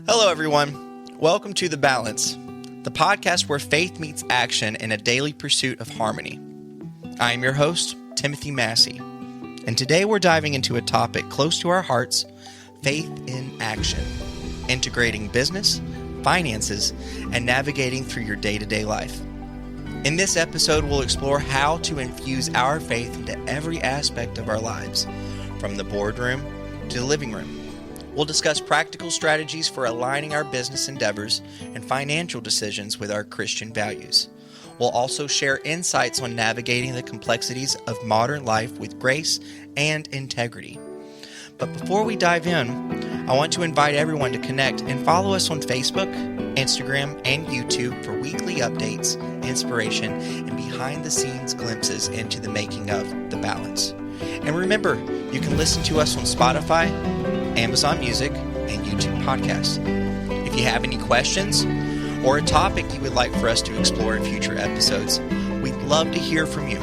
Hello, everyone. Welcome to The Balance, the podcast where faith meets action in a daily pursuit of harmony. I am your host, Timothy Massey, and today we're diving into a topic close to our hearts, faith in action, integrating business, finances, and navigating through your day-to-day life. In this episode, we'll explore how to infuse our faith into every aspect of our lives, from the boardroom to the living room. We'll discuss practical strategies for aligning our business endeavors and financial decisions with our Christian values. We'll also share insights on navigating the complexities of modern life with grace and integrity. But before we dive in, I want to invite everyone to connect and follow us on Facebook, Instagram, and YouTube for weekly updates, inspiration, and behind-the-scenes glimpses into the making of The Balance. And remember, you can listen to us on Spotify, Amazon Music, and YouTube podcasts. If you have any questions or a topic you would like for us to explore in future episodes, we'd love to hear from you.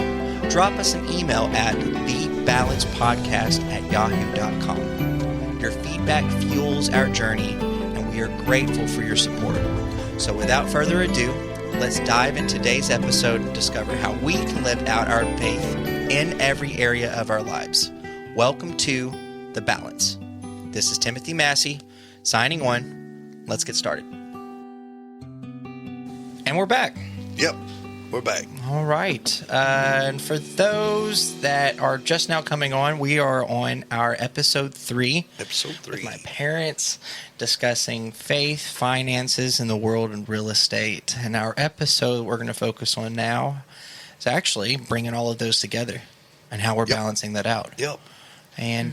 Drop us an email at thebalancepodcast@yahoo.com. Your feedback fuels our journey, and we are grateful for your support. So without further ado, let's dive into today's episode and discover how we can live out our faith in every area of our lives. Welcome to The Balance. This is Timothy Massey, signing on. Let's get started. And we're back. Yep, we're back. All right. And for those that are just now coming on, we are on our episode 3. Episode 3. With my parents discussing faith, finances, and the world and real estate. And our episode we're going to focus on now is actually bringing all of those together and how we're balancing that out. Yep. And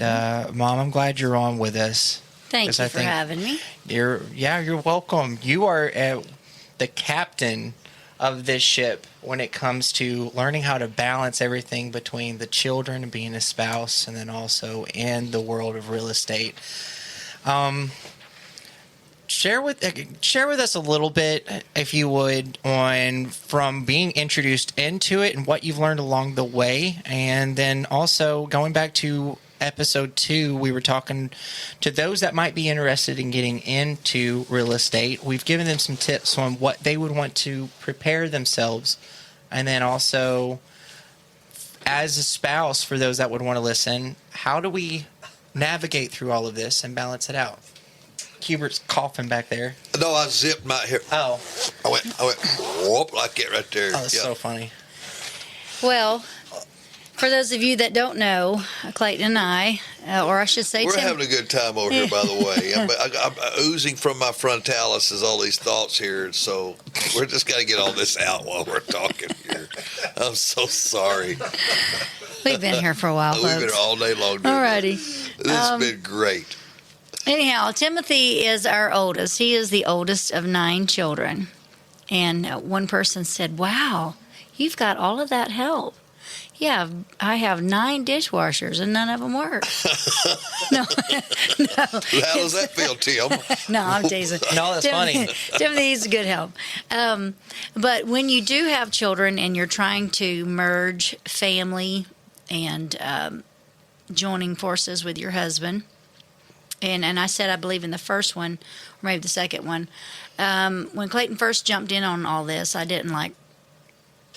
Mom, I'm glad you're on with us. Thank you for having me. You're welcome. You are the captain of this ship when it comes to learning how to balance everything between the children and being a spouse, and then also in the world of real estate. Share with us a little bit, if you would, on from being introduced into it and what you've learned along the way, and then also going back to episode 2, we were talking to those that might be interested in getting into real estate. We've given them some tips on what they would want to prepare themselves, and then also as a spouse, for those that would want to listen, how do we navigate through all of this and balance it out? Hubert's coughing back there. No, I zipped my hair. Oh. I went, whoop, like it right there. Oh, that's so funny. Well, for those of you that don't know, Clayton and I, or I should say we're Tim. having a good time over here, by the way. I'm oozing from my frontalis is all these thoughts here, so we're just got to get all this out while we're talking here. I'm so sorry. We've been here for a while, We've folks. been here all day long. Alrighty. This has been great. Anyhow, Timothy is our oldest. He is the oldest of 9 children. And one person said, "Wow, you've got all of that help." Yeah, I have 9 dishwashers and none of them work. No. How does that feel, Tim? No, I'm teasing. No, that's funny. Timothy's good help. But when you do have children and you're trying to merge family and joining forces with your husband, and I said I believe in the first one, or maybe the second one, when Clayton first jumped in on all this, I didn't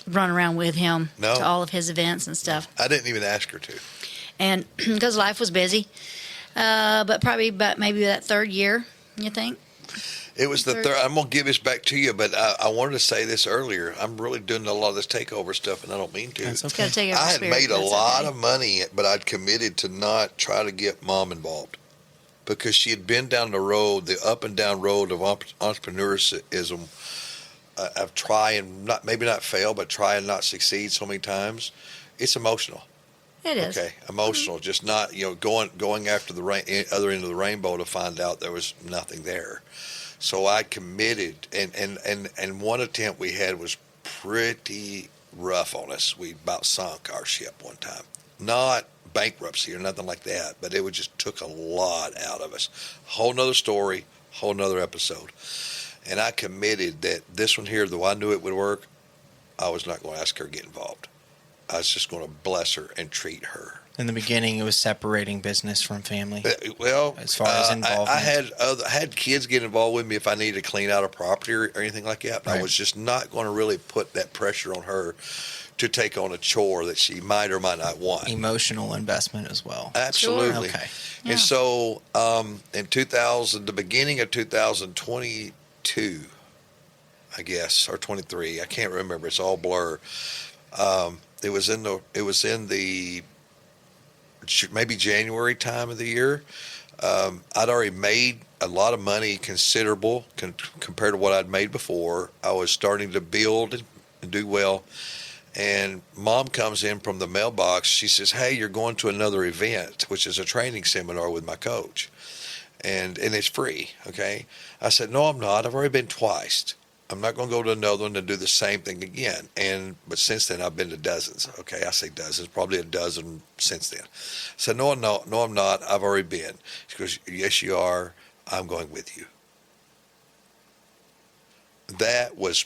run around with him to all of his events and stuff. I didn't even ask her to. And because life was busy. But probably about maybe that 3rd year, you think? It was the third. I'm going to give this back to you, but I wanted to say this earlier. I'm really doing a lot of this takeover stuff, and I don't mean to. That's okay. Gotta take I had spirit, made a that's lot okay. of money, but I'd committed to not try to get Mom involved because she had been down the road, the up and down road of entrepreneurism. I've tried and maybe not fail, but try and not succeed so many times. It's emotional. It is. Okay, emotional. Just not, going after the other end of the rainbow to find out there was nothing there. So I committed, and one attempt we had was pretty rough on us. We about sunk our ship one time. Not bankruptcy or nothing like that, but it just took a lot out of us. Whole nother story, whole nother episode. And I committed that this one here, though I knew it would work, I was not going to ask her to get involved. I was just going to bless her and treat her. In the beginning, it was separating business from family. Well, As far as involvement. I had kids get involved with me if I needed to clean out a property or anything like that. But I Right. was just not going to really put that pressure on her to take on a chore that she might or might not want. Emotional investment as well. Absolutely. Okay. Yeah. And so, in the beginning of 2022, I guess, or 23, I can't remember. It's all blur. It was in the maybe January time of the year. I'd already made a lot of money, considerable compared to what I'd made before. I was starting to build and do well. And Mom comes in from the mailbox. She says, "Hey, you're going to another event, which is a training seminar with my coach. And it's free." Okay. I said, "No, I'm not. I've already been twice. I'm not going to go to another one and do the same thing again." But since then, I've been to dozens. Okay. I say dozens, probably a dozen since then. I said, no, I'm not. I've already been." She goes, "Yes, you are. I'm going with you." That was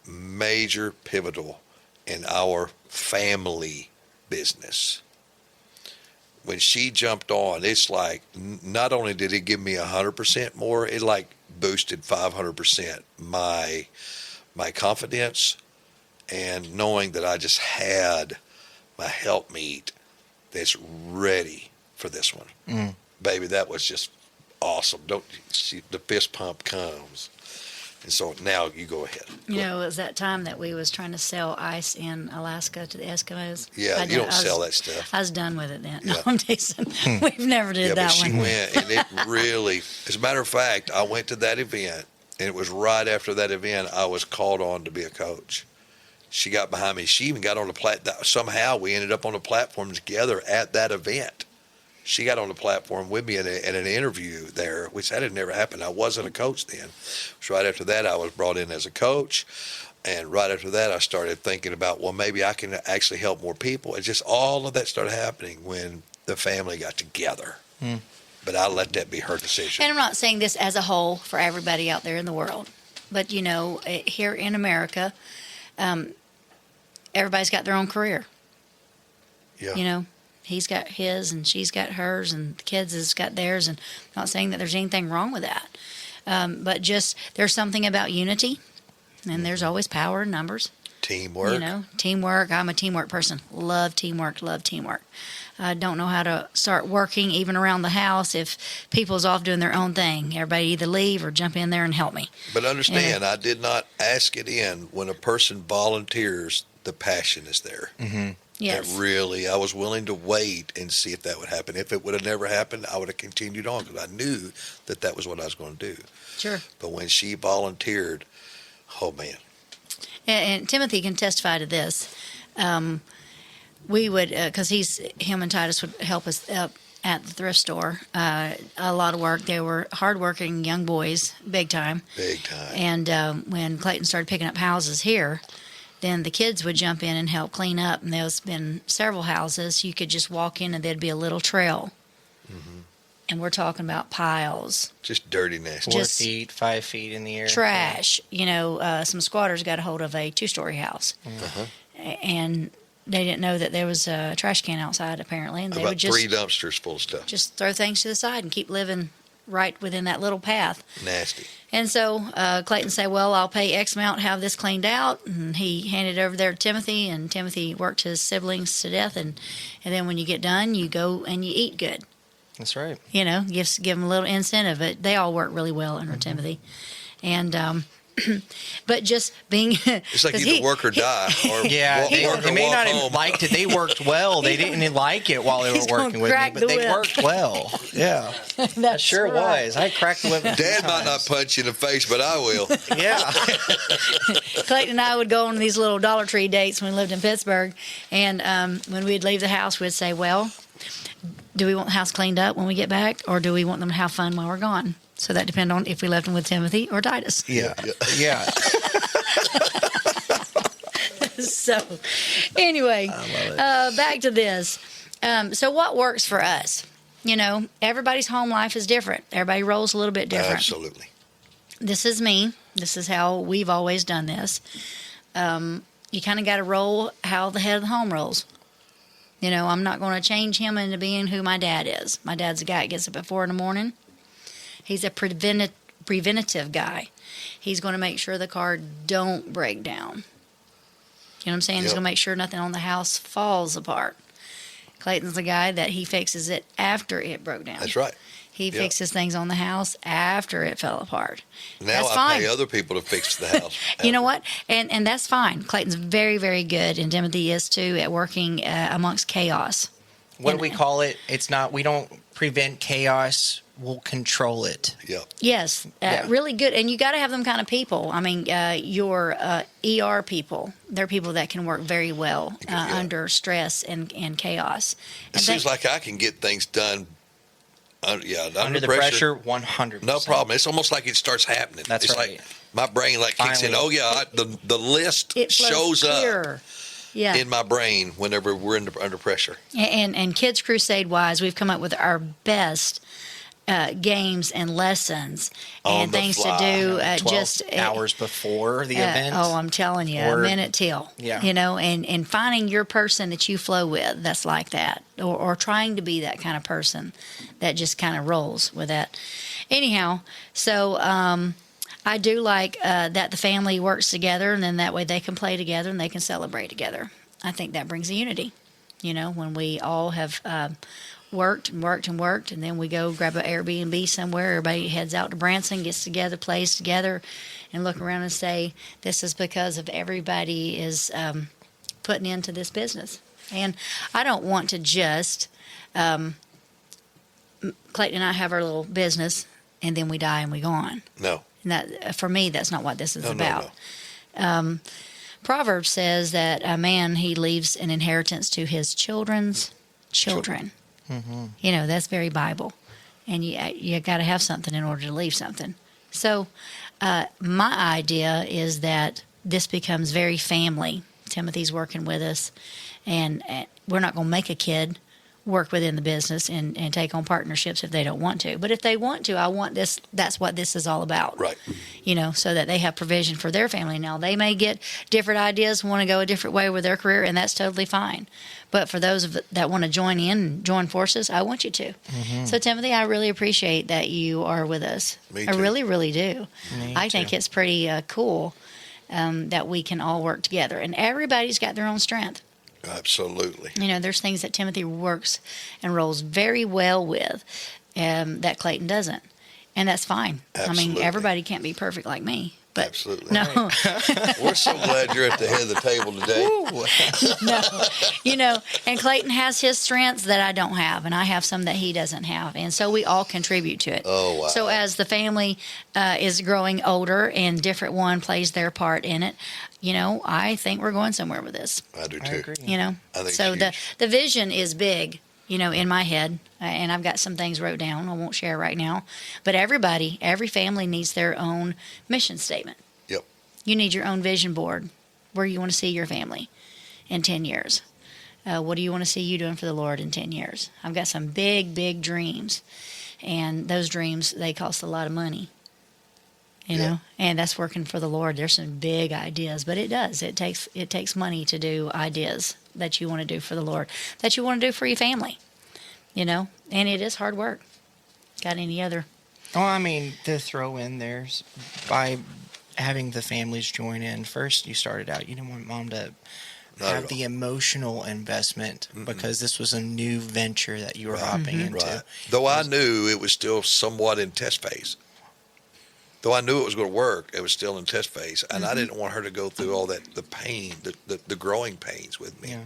major pivotal in our family business. When she jumped on, it's like, not only did it give me 100% more, it like boosted 500% my confidence, and knowing that I just had my helpmeet that's ready for this one. Baby, that was just awesome. Don't see the fist pump comes. And so now you go ahead. You know, it was that time that we was trying to sell ice in Alaska to the Eskimos. Yeah, you don't sell that stuff. I was done with it then. No, Yeah. I'm teasing. We've never did Yeah, that but she one. went, and it really, as a matter of fact, I went to that event, and it was right after that event I was called on to be a coach. She got behind me. She even got on the platform. Somehow we ended up on the platform together at that event. She got on the platform with me in an interview there, which that had never happened. I wasn't a coach then. So right after that, I was brought in as a coach. And right after that, I started thinking about, well, maybe I can actually help more people. And just all of that started happening when the family got together. But I let that be her decision. And I'm not saying this as a whole for everybody out there in the world, but you know, here in America, everybody's got their own career. Yeah. You know, he's got his and she's got hers and the kids has got theirs. And I'm not saying that there's anything wrong with that. But just there's something about unity, and there's always power in numbers. Teamwork. You know, teamwork. I'm a teamwork person. Love teamwork. Love teamwork. I don't know how to start working even around the house if people's off doing their own thing. Everybody either leave or jump in there and help me. But understand, I did not ask it in. When a person volunteers, the passion is there. Yes. That really, I was willing to wait and see if that would happen. If it would have never happened, I would have continued on because I knew that that was what I was going to do. Sure. But when she volunteered, oh man. And Timothy can testify to this. We would, because him and Titus would help us up at the thrift store. A lot of work. They were hardworking young boys, big time. Big time. And when Clayton started picking up houses here, then the kids would jump in and help clean up. And there's been several houses you could just walk in and there'd be a little trail. And we're talking about piles, Just dirty, nasty. 4 Just- feet, 5 feet in the air. trash. You know, some squatters got a hold of a 2-story house. And they didn't know that there was a trash can outside, apparently. And they About would just 3 dumpsters full of stuff. just throw things to the side and keep living right within that little path. Nasty. And so Clayton said, well, I'll pay X amount to have this cleaned out. And he handed it over there to Timothy, and Timothy worked his siblings to death. And then when you get done, you go and you eat good. That's right. You know, give them a little incentive. But they all work really well under Timothy. And but just being It's like 'cause either work or die. Or Yeah, walk, they work or may walk not have home. liked it. They worked well. They didn't like it while they were He's gonna working with me, crack but the they whip. worked well. Yeah, that's sure right. was. I cracked the whip. Dad might not punch you in the face, but I will. Yeah. Clayton and I would go on these little Dollar Tree dates when we lived in Pittsburgh. And when we'd leave the house, we'd say, well, do we want the house cleaned up when we get back, or do we want them to have fun while we're gone? So that depends on if we left them with Timothy or Titus. Yeah. Yeah. So anyway, back to this. So what works for us? You know, everybody's home life is different. Everybody rolls a little bit different. Absolutely. This is me. This is how we've always done this. You kind of got to roll how the head of the home rolls. You know, I'm not going to change him into being who my dad is. My dad's a guy that gets up at 4 in the morning. He's a preventative guy. He's going to make sure the car don't break down. You know what I'm saying? He's Yep. going to make sure nothing on the house falls apart. Clayton's the guy that he fixes it after it broke down. That's right. He Yep. fixes things on the house after it fell apart. Now That's I fine. pay other people to fix the house. You know what? And that's fine. Clayton's very, very good, and Timothy is too, at working amongst chaos. What do we call it? It's not, we don't prevent chaos, we'll control it. Yep. Yes, Yeah. really good. And you got to have them kind of people. I mean, your ER people, they're people that can work very well Yeah. under stress and chaos. It And seems like I can get things done. Under Under the pressure, 100%. No problem. It's almost like it starts happening. That's it's right. like my brain like kicks in. Finally. Oh yeah, the list it flows shows clear. up Yeah. in my brain whenever we're under pressure. And Kids Crusade wise, we've come up with our best games and lessons On and the things fly. to do 12 just hours before the event. Oh, I'm telling you, Or- a minute till. Yeah. You know, and finding your person that you flow with that's like that, or trying to be that kind of person that just kind of rolls with that. Anyhow, so I do like that the family works together, and then that way they can play together and they can celebrate together. I think that brings a unity. You know, when we all have worked and worked and worked, and then we go grab an Airbnb somewhere. Everybody heads out to Branson, gets together, plays together, and look around and say, "This is because of everybody is putting into this business." And I don't want to just Clayton and I have our little business, and then we die and we go on. No. And that, for me, that's not what this is No, about. no. Proverbs says that a man, he leaves an inheritance to his children's children. You know, that's very Bible. And you got to have something in order to leave something. So my idea is that this becomes very family. Timothy's working with us, and we're not going to make a kid work within the business and take on partnerships if they don't want to. But if they want to, I want this. That's what this is all about. Right. You know, so that they have provision for their family. Now, they may get different ideas, want to go a different way with their career, and that's totally fine. But for those that want to join in and join forces, I want you to. So, Timothy, I really appreciate that you are with us. Me I too. really, really do. Me I think too. it's pretty cool that we can all work together. And everybody's got their own strength. Absolutely. You know, there's things that Timothy works and rolls very well with that Clayton doesn't. And that's fine. I Absolutely. mean, everybody can't be perfect like me. But Absolutely. no, We're so glad you're at the head of the table today. no, you know, and Clayton has his strengths that I don't have, and I have some that he doesn't have, and so we all contribute to it. Oh, wow. So as the family is growing older and different one plays their part in it, you know, I think we're going somewhere with this. I do I too. agree. You know, I think so it's the huge. the vision is big. You know, in my head, and I've got some things wrote down. I won't share right now, but every family needs their own mission statement. Yep. You need your own vision board where you want to see your family in 10 years. What do you want to see you doing for the Lord in 10 years? I've got some big, big dreams. And those dreams, they cost a lot of money. You Yeah. know, and that's working for the Lord. There's some big ideas, but it does. It takes money to do ideas that you want to do for the Lord, that you want to do for your family. You know, and it is hard work. Got any other? Well, I mean, to throw in there's by having the families join in. First, you started out, you didn't want mom to Not have at the emotional investment because this was a new venture that you were Right. hopping into. Right. Though I knew it was still somewhat in test phase. Though I knew it was going to work, it was still in test phase, and I didn't want her to go through all that the pain, the growing pains with me. Yeah.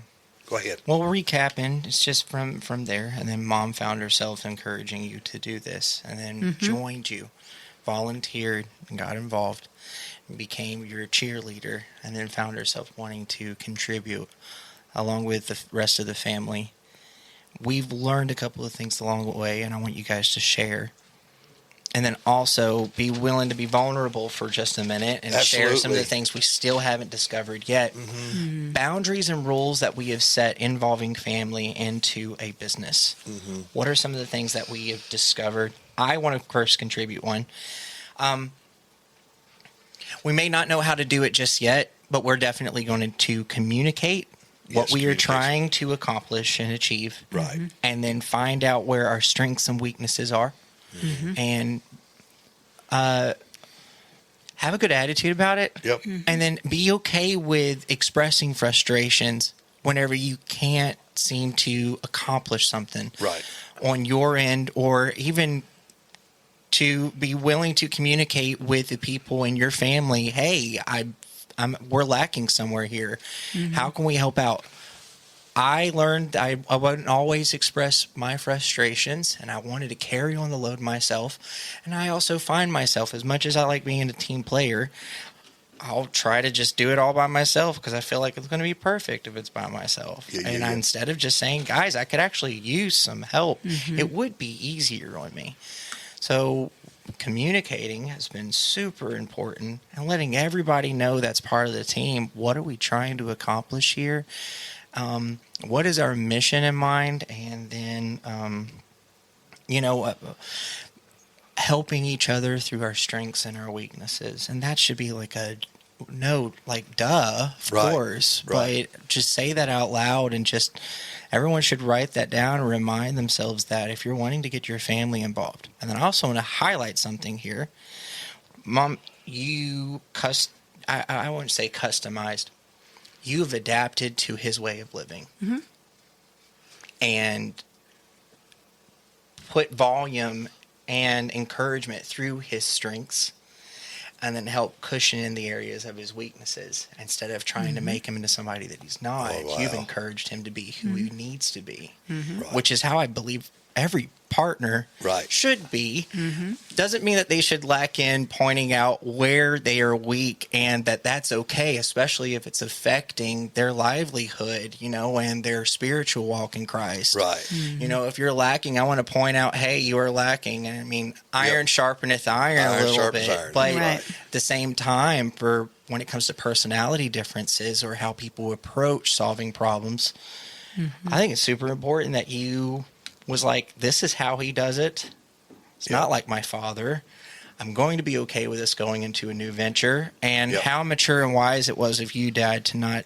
Go ahead. Well, recapping, it's just from there, and then mom found herself encouraging you to do this, and then joined you, volunteered, and got involved, and became your cheerleader, and then found herself wanting to contribute along with the rest of the family. We've learned a couple of things along the way, and I want you guys to share. And then also be willing to be vulnerable for just a minute and share some of the Absolutely. things we still haven't discovered yet. Boundaries and rules that we have set involving family into a business. What are some of the things that we have discovered? I want to first contribute one. We may not know how to do it just yet, but we're definitely going to communicate what Yes, we are communication. trying to accomplish and achieve, Right. and then find out where our strengths and weaknesses are, and have a good attitude about it. Yep. And then be okay with expressing frustrations whenever you can't seem to accomplish something Right. on your end, or even to be willing to communicate with the people in your family. Hey, we're lacking somewhere here. How can we help out? I learned I wouldn't always express my frustrations, and I wanted to carry on the load myself. And I also find myself, as much as I like being a team player, I'll try to just do it all by myself because I feel like it's going to be perfect if it's by myself. Yeah, and yeah. instead of just saying, guys, I could actually use some help, it would be easier on me. So communicating has been super important, and letting everybody know that's part of the team. What are we trying to accomplish here? What is our mission in mind? And then, helping each other through our strengths and our weaknesses. And that should be like a no, like, duh, of Right, course. right. But just say that out loud, and just everyone should write that down and remind themselves that if you're wanting to get your family involved. And then I also want to highlight something here. Mom, I wouldn't say customized. You've adapted to his way of living and put volume and encouragement through his strengths, and then help cushion in the areas of his weaknesses instead of trying to make him into somebody that he's not. Oh, wow. You've encouraged him to be who he needs to be, Right. which is how I believe every partner Right. should be. Doesn't mean that they should lack in pointing out where they are weak, and that's okay, especially if it's affecting their livelihood, and their spiritual walk in Christ. Right. If you're lacking, I want to point out, hey, you are lacking. And I mean, iron sharpeneth iron, a Iron little sharpens bit. iron. But Right. at the same time, for when it comes to personality differences or how people approach solving problems, I think it's super important that you was like, this is how he does it. It's Yeah. not like my father. I'm going to be okay with us going into a new venture. And Yep. how mature and wise it was of you, Dad, to not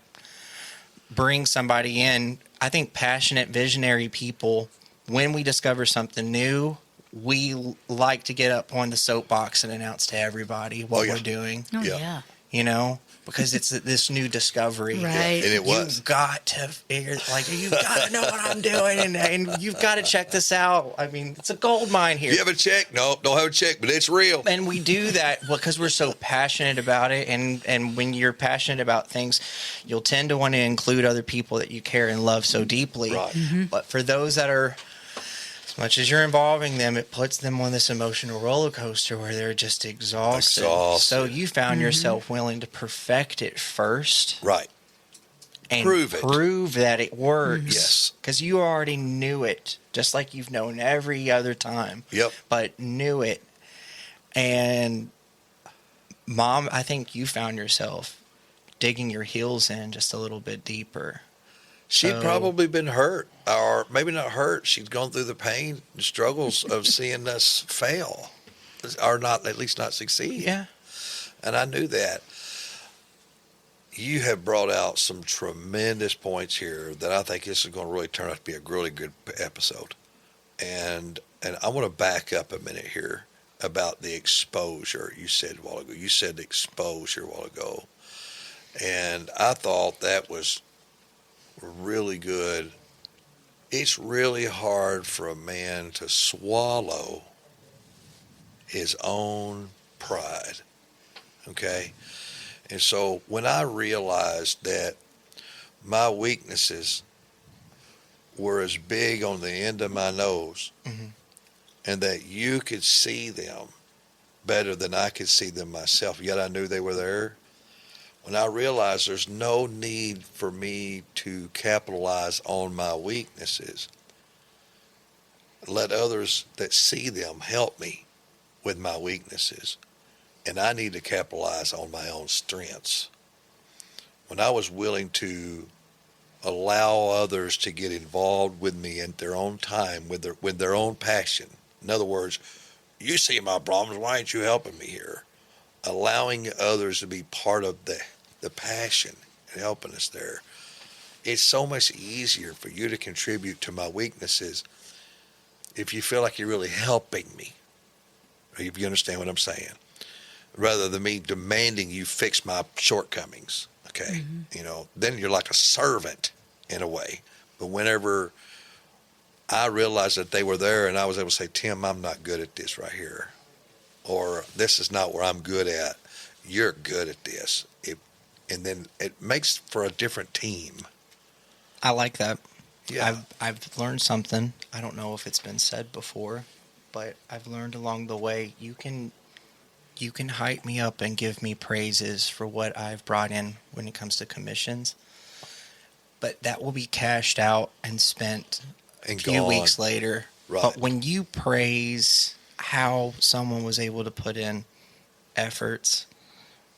bring somebody in. I think passionate, visionary people, when we discover something new, we like to get up on the soapbox and announce to everybody what Oh, yeah. we're doing, Oh, Yeah. yeah. because it's this new discovery. Right. And it was. You've got to figure, you've got to know what I'm doing, and you've got to check this out. I mean, it's a gold mine here. You have a check? No, don't have a check, but it's real. And we do that because we're so passionate about it. And when you're passionate about things, you'll tend to want to include other people that you care and love so deeply. Right. But for those that are, as much as you're involving them, it puts them on this emotional roller coaster where they're just exhausted. So you found yourself willing to perfect it first Right. and Prove it. that it works. Yes. Because you already knew it, just like you've known every other time. Yep. But knew it. And Mom, I think you found yourself digging your heels in just a little bit deeper. She'd So- probably been hurt, or maybe not hurt. She'd gone through the pain and struggles of seeing us fail, or not, at least not succeed. Yeah. And I knew that. You have brought out some tremendous points here that I think this is going to really turn out to be a really good episode. And I want to back up a minute here about the exposure you said a while ago. You said exposure a while ago. And I thought that was really good. It's really hard for a man to swallow his own pride. Okay? And so when I realized that my weaknesses were as big on the end of my nose, and that you could see them better than I could see them myself, yet I knew they were there. When I realized there's no need for me to capitalize on my weaknesses, let others that see them help me with my weaknesses, and I need to capitalize on my own strengths. When I was willing to allow others to get involved with me in their own time, with their own passion. In other words, you see my problems, why aren't you helping me here? Allowing others to be part of the passion and helping us there. it's so much easier for you to contribute to my weaknesses if you feel like you're really helping me, or if you understand what I'm saying, rather than me demanding you fix my shortcomings. Okay. Then you're like a servant in a way. But whenever I realized that they were there and I was able to say, Tim, I'm not good at this right here, or this is not where I'm good at, you're good at this. And then it makes for a different team. I like that. Yeah. I've learned something. I don't know if it's been said before, but I've learned along the way, you can hype me up and give me praises for what I've brought in when it comes to commissions, but that will be cashed out and spent And a few gone. weeks later. Right. But when you praise how someone was able to put in efforts,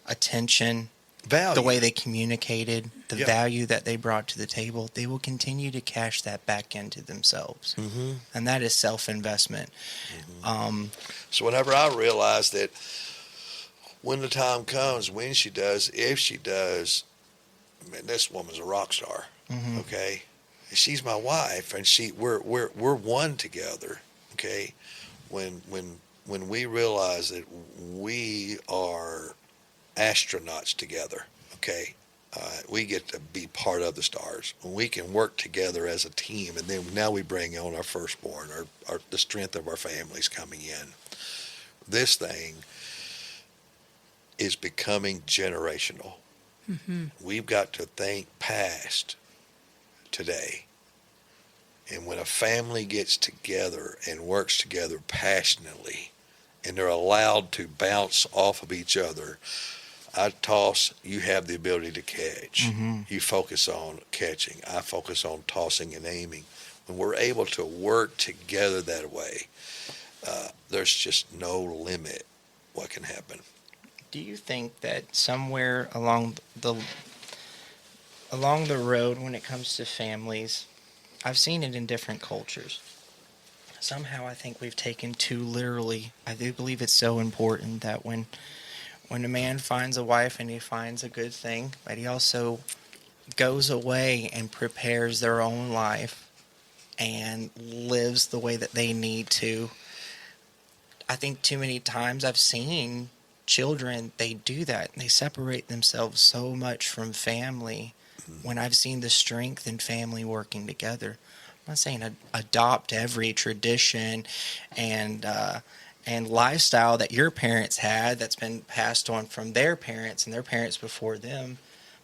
attention, Value. the way they communicated, the Yeah. value that they brought to the table, they will continue to cash that back into themselves. Mm-hmm. And that is self-investment. So whenever I realize that when the time comes, when she does, if she does, man, this woman's a rock star. Mhm. Okay, she's my wife, and we're one together. Okay, when we realize that we are astronauts together. Okay, we get to be part of the stars. When we can work together as a team, and then now we bring on our firstborn, the strength of our families coming in. This thing is becoming generational. We've got to think past today. And when a family gets together and works together passionately, and they're allowed to bounce off of each other, I toss, you have the ability to catch. You focus on catching. I focus on tossing and aiming. When we're able to work together that way, there's just no limit what can happen. Do you think that somewhere along the road when it comes to families, I've seen it in different cultures. Somehow I think we've taken too literally. I do believe it's so important that when a man finds a wife and he finds a good thing, but he also goes away and prepares their own life and lives the way that they need to. I think too many times I've seen children, they do that. They separate themselves so much from family when I've seen the strength in family working together. I'm not saying adopt every tradition and lifestyle that your parents had that's been passed on from their parents and their parents before them,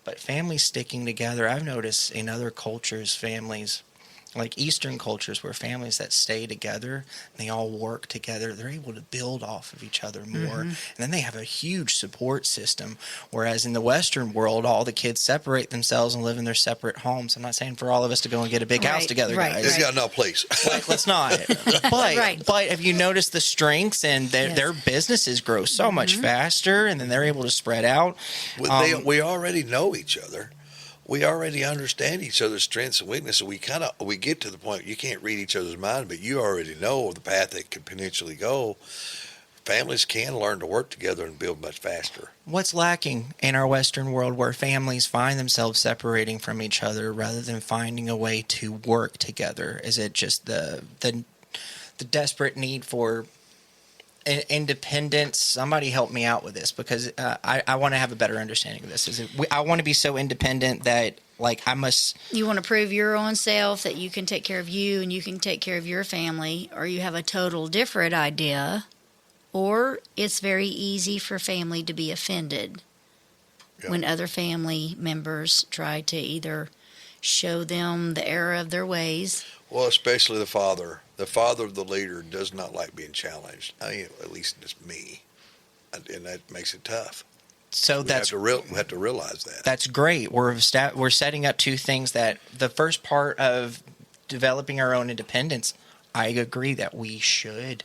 but families sticking together. I've noticed in other cultures, families, like Eastern cultures, where families that stay together, they all work together, they're able to build off of each other more. And then they have a huge support system. Whereas in the Western world, all the kids separate themselves and live in their separate homes. I'm not saying for all of us to go and get a big house together, guys. Yeah, no, please. Like, let's not. But Right. but have you noticed the strengths and their businesses grow so much faster, and then they're able to spread out? We already know each other. We already understand each other's strengths and weaknesses. We get to the point you can't read each other's mind, but you already know the path they could potentially go. Families can learn to work together and build much faster. What's lacking in our Western world where families find themselves separating from each other rather than finding a way to work together? Is it just the desperate need for independence? Somebody help me out with this, because I want to have a better understanding of this. I want to be so independent that, like, I must... You want to prove your own self that you can take care of you and you can take care of your family, or you have a total different idea, or it's very easy for family to be offended when other family members try to either show them the error of their ways. Well, especially the father. The father of the leader does not like being challenged. I mean, at least it's me. And that makes it tough. So We have to realize that. That's great. We're setting up two things. That the first part of developing our own independence, I agree that we should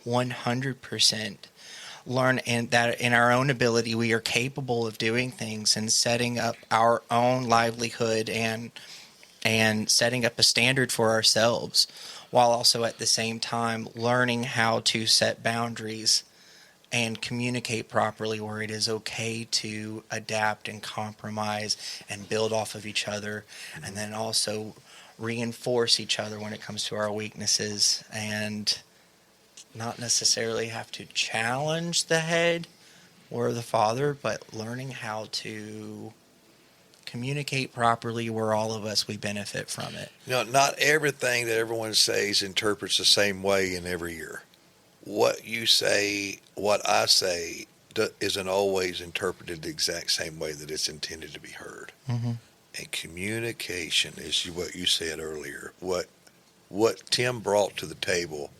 100% learn, and that in our own ability we are capable of doing things and setting up our own livelihood and setting up a standard for ourselves, while also at the same time learning how to set boundaries and communicate properly, where it is okay to adapt and compromise and build off of each other, and then also reinforce each other when it comes to our weaknesses, and not necessarily have to challenge the head or the father, but learning how to communicate properly where all of us we benefit from it. Not everything that everyone says interprets the same way in every year. What you say, what I say, isn't always interpreted the exact same way that it's intended to be heard. Mm-hmm. And communication is what you said earlier. What Tim brought to the table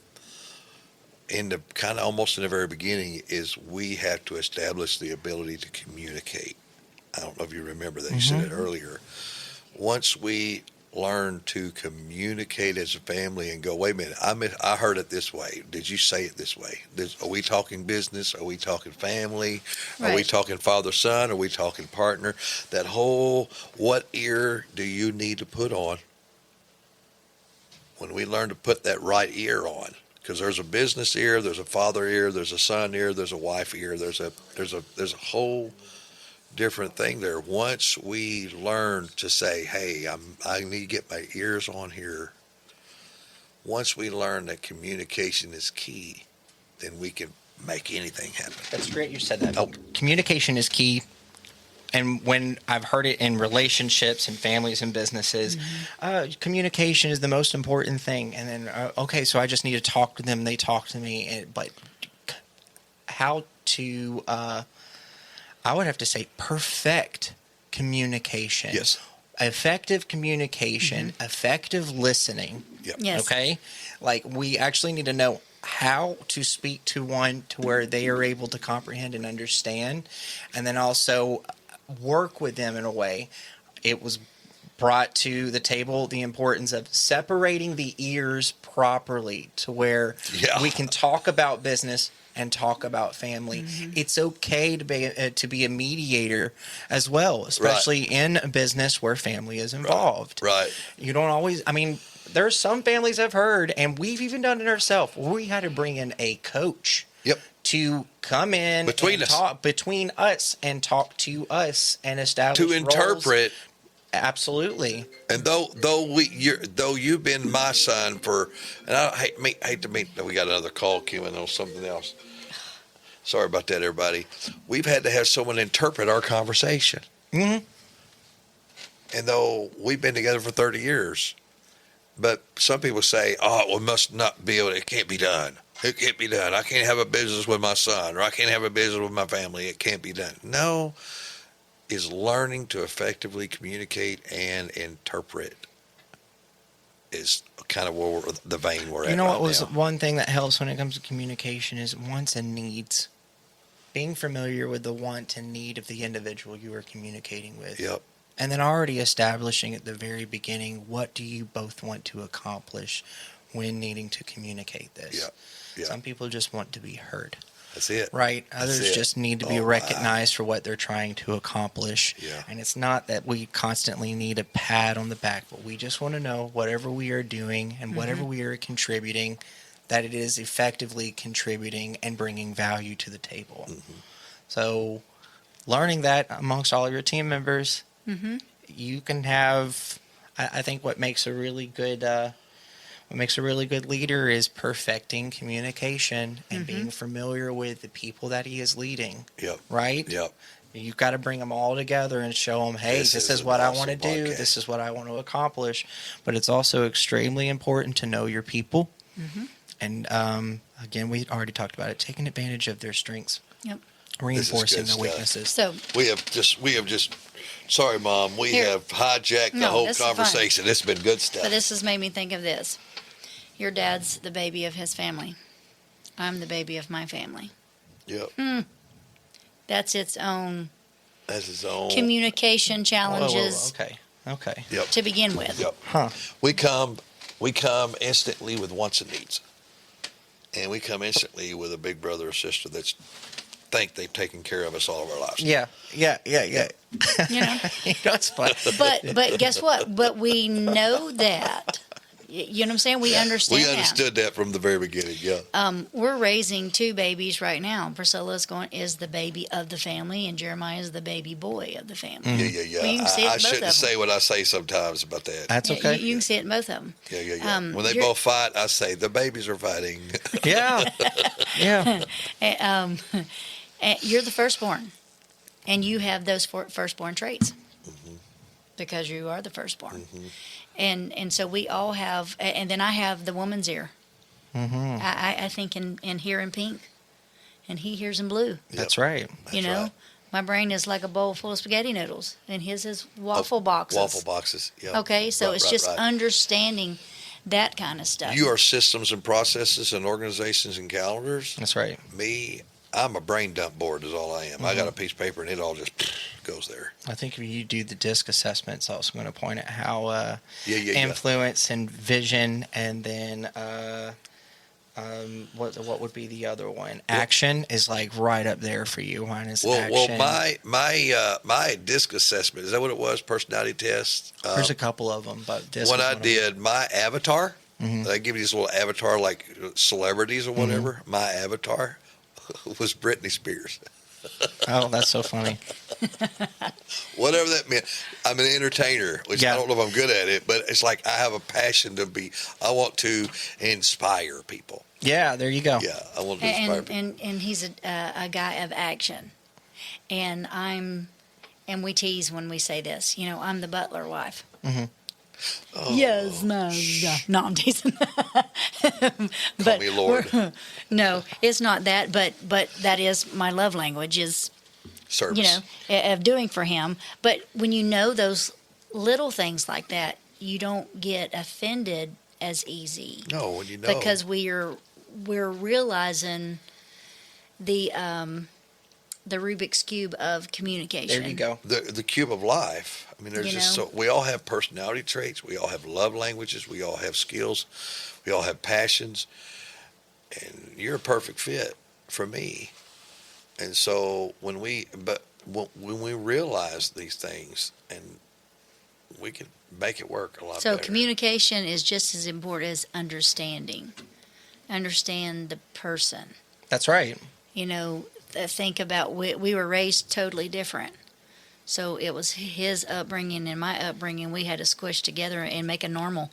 in the kind of almost in the very beginning is we have to establish the ability to communicate. I don't know if you remember that. You said it earlier. Once we learn to communicate as a family and go, wait a minute, I heard it this way. Did you say it this way? Are we talking business? Are we talking family? Are we Right. talking father-son? Are we talking partner? That whole, what ear do you need to put on? When we learn to put that right ear on, because there's a business ear, there's a father ear, there's a son ear, there's a wife ear, there's a whole different thing there. Once we learn to say, hey, I need to get my ears on here. Once we learn that communication is key, then we can make anything happen. That's great you said that. Oh. Communication is key. And when I've heard it in relationships and families and businesses, communication is the most important thing. And then, okay, so I just need to talk to them. They talk to me. But how to, I would have to say, perfect communication. Yes. Effective communication, effective listening. Yep. Yes. Okay? Like, we actually need to know how to speak to one to where they are able to comprehend and understand, and then also work with them in a way. It was brought to the table the importance of separating the ears properly to where Yeah. we can talk about business and talk about family. It's okay to be a mediator as well, especially in a business where family is involved. Right. You don't always, I mean, there's some families I've heard, and we've even done it ourselves, where we had to bring in a coach Yep. to come in Between and us. talk between us and talk to us and establish To roles. interpret. Absolutely. And though you've been my son for, and I hate to meet. We got another call queuing on something else. Sorry about that, everybody. We've had to have someone interpret our conversation. Mm-hmm. And though we've been together for 30 years, but some people say, "Oh, it must not be able. It can't be done. It can't be done. I can't have a business with my son, or I can't have a business with my family. It can't be done." No. Is learning to effectively communicate and interpret is kind of where the vein we're at. You know what right was now. one thing that helps when it comes to communication is wants and needs. Being familiar with the want and need of the individual you are communicating with. Yep. And then already establishing at the very beginning, what do you both want to accomplish when needing to communicate this? Yep. Yep. Some people just want to be heard. That's it. Right. That's Others it. just need to be Oh, recognized for what they're trying to accomplish. Yeah. And it's not that we constantly need a pat on the back, but we just want to know whatever we are doing and whatever we are contributing, that it is effectively contributing and bringing value to the table. So learning that amongst all of your team members, you can have, I think what makes a really good leader is perfecting communication and being familiar with the people that he is leading, Yep. right? Yep. You've got to bring them all together and show them, hey, This this is is an what I awesome want to do. podcast. This is what I want to accomplish. But it's also extremely important to know your people. And again, we already talked about it, taking advantage of their strengths, Yep. reinforcing good their stuff. weaknesses. So, We have just. Sorry, Mom. We Here. have hijacked the No, whole this is fine. conversation. It's been good stuff. but this has made me think of this. Your dad's the baby of his family. I'm the baby of my family. Yep. That's its own That's his own. communication Whoa, challenges Okay. Yep. to begin with. Yep. Huh. We come instantly with wants and needs, and we come instantly with a big brother or sister that's think they've taken care of us all of our lives. Yeah. You know, You know, it's fun. but guess what? But we know that. You know what I'm saying? We understand We that. understood that from the very beginning. Yeah. We're raising 2 babies right now. Priscilla is the baby of the family, and Jeremiah is the baby boy of the family. Yeah. Well, you can see it in I both shouldn't of say what I say sometimes about that. That's Yeah, okay. you can see it in both of them. Yeah. When they both fight, I say the babies are fighting. Yeah. Yeah. And you're the firstborn, and you have those firstborn traits because you are the firstborn. And so we all have, and then I have the woman's ear. I think in hear in pink, and he hears in blue. That's right. You know, right. my brain is like a bowl full of spaghetti noodles, and his is waffle boxes. Waffle boxes. Yeah. Okay, so Right, it's right, just right. understanding that kind of stuff. You are systems and processes and organizations and calendars. That's right. Me, I'm a brain dump board is all I am. I got a piece of paper and it all just goes there. I think if you do the DISC assessment, it's also going to point at how Yeah. influence and vision, and then what would be the other one? Action is like right up there for you. Mine is action. My DISC assessment, is that what it was? Personality test. There's a couple of them, but DISC When is I one of them. did my avatar, they give you this little avatar like celebrities or whatever. My avatar was Britney Spears. Oh, that's so funny. Whatever that meant. I'm an entertainer, which Yeah. I don't know if I'm good at it, but it's like I have a passion I want to inspire people. Yeah, there you go. Yeah, I want to inspire people. and he's a guy of action, and we tease when we say this. You know, I'm the butler wife. Oh, Yes, no, I'm teasing. Call me Lord. No, it's not that, but that is my love language is, Service. you know, of doing for him. But when you know those little things like that, you don't get offended as easy No, when you know. because we're realizing the Rubik's cube of communication. There you go. The cube of life. I mean, there's You just know? so we all have personality traits. We all have love languages. We all have skills. We all have passions. And you're a perfect fit for me. And so when we realize these things, and we can make it work a lot So better. communication is just as important as understanding. Understand the person. That's right. You know, think about we were raised totally different. So it was his upbringing and my upbringing. We had to squish together and make a normal.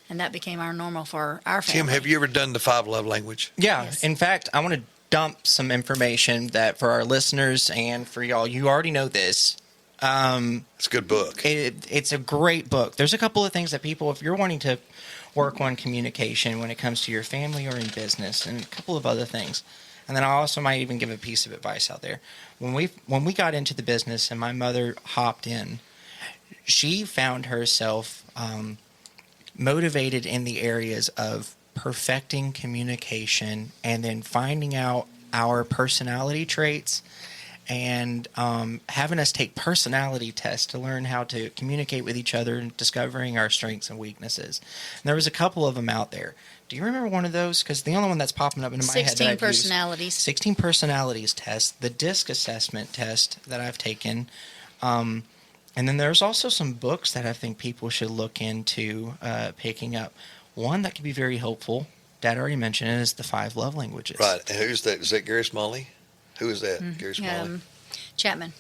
And that became our normal for our family. Tim, have you ever done the 5 love language? Yeah. Yes. In fact, I want to dump some information that for our listeners and for y'all, you already know this. It's a good book. It's a great book. There's a couple of things that people, if you're wanting to work on communication when it comes to your family or in business, and a couple of other things. And then I also might even give a piece of advice out there. When we got into the business and my mother hopped in, she found herself motivated in the areas of perfecting communication and then finding out our personality traits and having us take personality tests to learn how to communicate with each other and discovering our strengths and weaknesses. And there was a couple of them out there. Do you remember one of those? Because the only one that's popping up into my head that 16 I've personalities. used, 16 personalities test, the DISC assessment test that I've taken. And then there's also some books that I think people should look into picking up. One that could be very helpful, Dad already mentioned it, is the 5 love languages. Right. And who's that? Is that Gary Smalley? Who is that? Gary Smalley?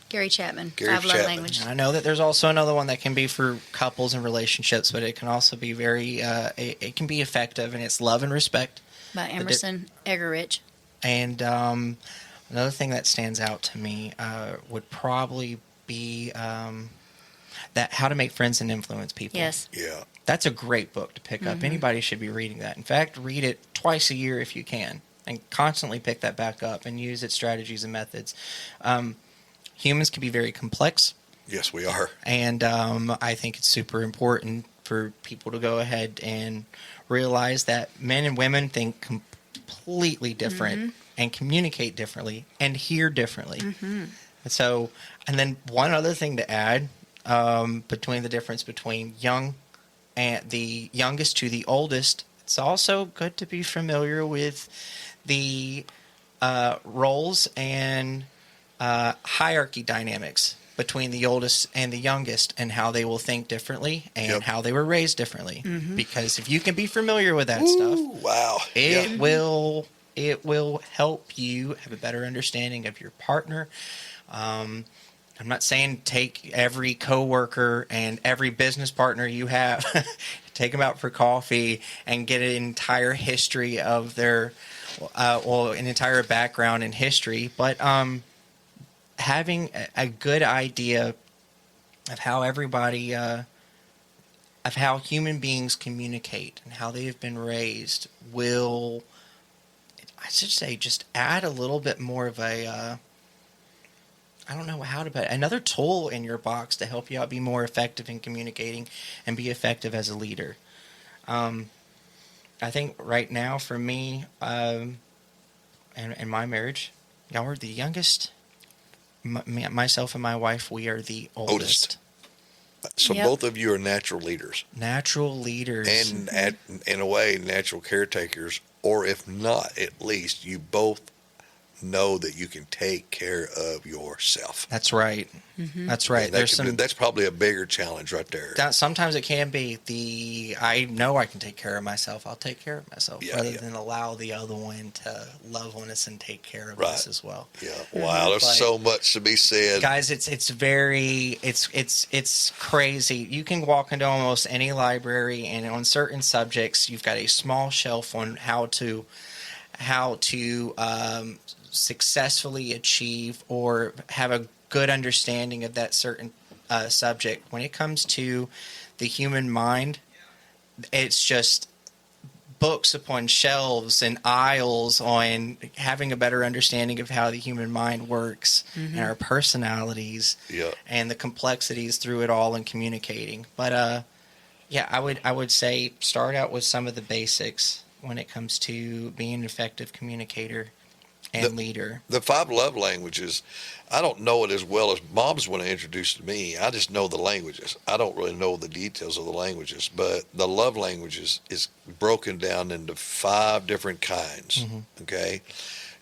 Gary Chapman. Gary 5 love Chapman. language. And I know that there's also another one that can be for couples and relationships, but it can also be very, it can be effective, and it's love and respect. By Emerson Eggerichs. And another thing that stands out to me would probably be that How to Make Friends and Influence People. Yes. Yeah. That's a great book to pick up. Anybody should be reading that. In fact, read it twice a year if you can, and constantly pick that back up and use its strategies and methods. Humans can be very complex, Yes, we are. and I think it's super important for people to go ahead and realize that men and women think completely different and communicate differently and hear differently. So, and then one other thing to add between the difference between young and the youngest to the oldest, it's also good to be familiar with the roles and hierarchy dynamics between the oldest and the youngest and how they will think differently and Yep. how they were raised differently. Because if you can be familiar with that stuff, Ooh, wow. it will help you have a better understanding of your partner. I'm not saying take every coworker and every business partner you have, take them out for coffee and get an entire history of their, an entire background and history, but having a good idea of how everybody, of how human beings communicate and how they have been raised will, I should say, just add a little bit more of a, I don't know how to put it, another tool in your box to help you out be more effective in communicating and be effective as a leader. I think right now for me, and my marriage, y'all are the youngest. Myself and my wife, we are the oldest. So Yep. both of you are natural leaders Natural leaders. and, in a way, natural caretakers, or if not, at least you both know that you can take care of yourself. That's right. That's right. And There's that's probably a bigger challenge right there. sometimes it can be I know I can take care of myself. I'll take care of myself Yeah, rather yeah. than allow the other one to love on us and take care of Right. us as well. Yeah. Wow. There's Like- so much to be said. Guys, it's very it's crazy. You can walk into almost any library, and on certain subjects, you've got a small shelf on how to successfully achieve or have a good understanding of that certain subject. When it comes to the human mind, it's just books upon shelves and aisles on having a better understanding of how the human mind works and our personalities Yeah. and the complexities through it all and communicating. But yeah, I would say start out with some of the basics when it comes to being an effective communicator and leader. The 5 love languages, I don't know it as well as Mom's when I introduced it to me. I just know the languages. I don't really know the details of the languages, but the love languages is broken down into 5 different kinds. Okay.